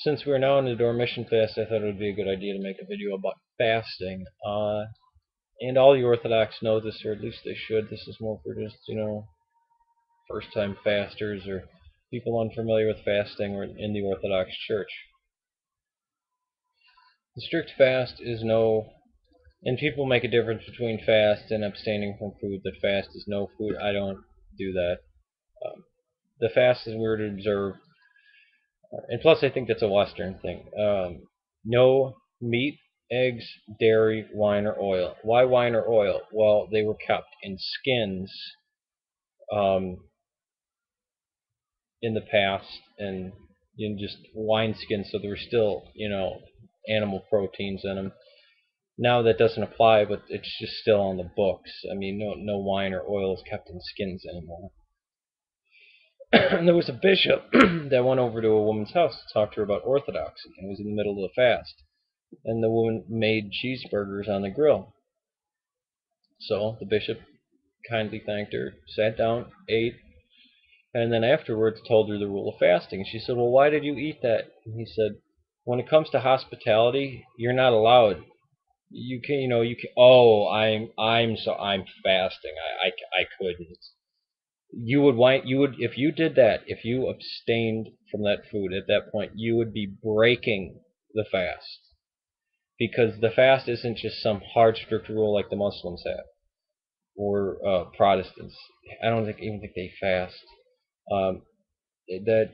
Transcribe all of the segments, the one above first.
since we're now in the Dormition fast, I thought it would be a good idea to make a video about fasting. And all the Orthodox know this, or at least they should. This is more for just, first-time fasters or people unfamiliar with fasting or in the Orthodox Church. The strict fast is no, and people make a difference between fast and abstaining from food. That fast is no food. I don't do that. The fast is we're to observe, and plus I think that's a Western thing. No meat, eggs, dairy, wine, or oil. Why wine or oil? Well, they were kept in skins in the past, and just wine skins, so there were still animal proteins in them. Now that doesn't apply, but it's just still on the books. I mean, no wine or oil is kept in skins anymore. And there was a bishop that went over to a woman's house to talk to her about orthodoxy, and it was in the middle of the fast. And the woman made cheeseburgers on the grill. So the bishop kindly thanked her, sat down, ate, and then afterwards told her the rule of fasting. She said, "Well, why did you eat that?" And he said, "When it comes to hospitality, you're not allowed. You can, you can. Oh, I'm fasting. I couldn't. If you did that, if you abstained from that food at that point, you would be breaking the fast, because the fast isn't just some hard, strict rule like the Muslims have or Protestants. I don't even think they fast. That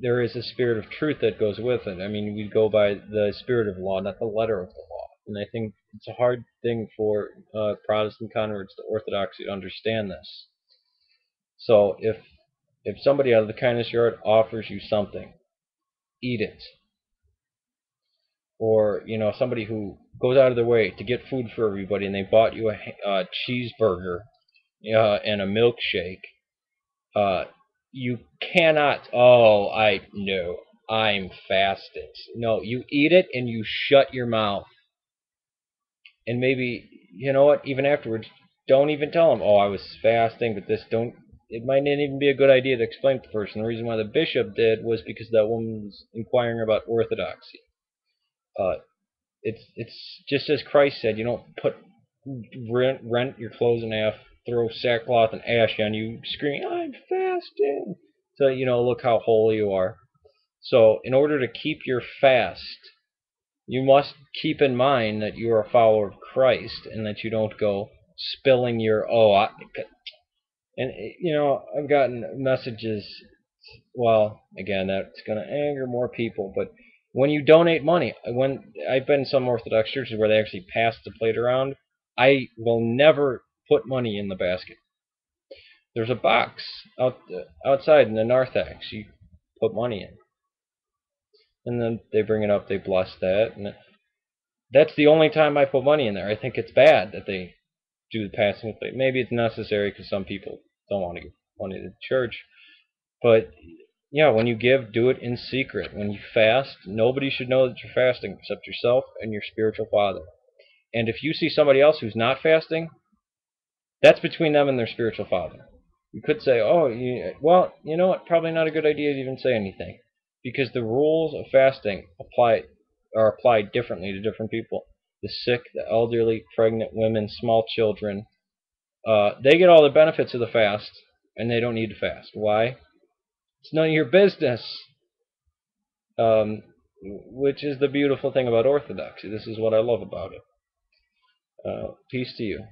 there is a spirit of truth that goes with it. I mean, we go by the spirit of law, not the letter of the law. And I think it's a hard thing for Protestant converts to Orthodoxy to understand this. So if somebody out of the kindness of your heart offers you something, eat it. Or somebody who goes out of their way to get food for everybody, and they bought you a cheeseburger and a milkshake. You cannot. Oh, no. I'm fasting. No, you eat it and you shut your mouth. And maybe, you know what? Even afterwards, don't even tell them, "Oh, I was fasting," but this don't. It might not even be a good idea to explain to the person. The reason why the bishop did was because that woman was inquiring about orthodoxy. It's just as Christ said. You don't rent your clothes in half, throw sackcloth and ash on you, scream, "I'm fasting." So look how holy you are. So in order to keep your fast, you must keep in mind that you are a follower of Christ, and that you don't go spilling your and I've gotten messages. Well, again, that's going to anger more people, but when you donate money, when I've been in some Orthodox churches where they actually pass the plate around, I will never put money in the basket. There's a box outside in the narthex you put money in, and then they bring it up, they bless that, and that's the only time I put money in there. I think it's bad that they do the passing of the plate. Maybe it's necessary because some people don't want to give money to the church, but yeah, when you give, do it in secret. When you fast, nobody should know that you're fasting except yourself and your spiritual father. And if you see somebody else who's not fasting, that's between them and their spiritual father. You could say, "Oh, well, you know what? Probably not a good idea to even say anything," because the rules of fasting are applied differently to different people. The sick, the elderly, pregnant women, small children, they get all the benefits of the fast, and they don't need to fast. Why? It's none of your business. Which is the beautiful thing about Orthodoxy. This is what I love about it. Peace to you.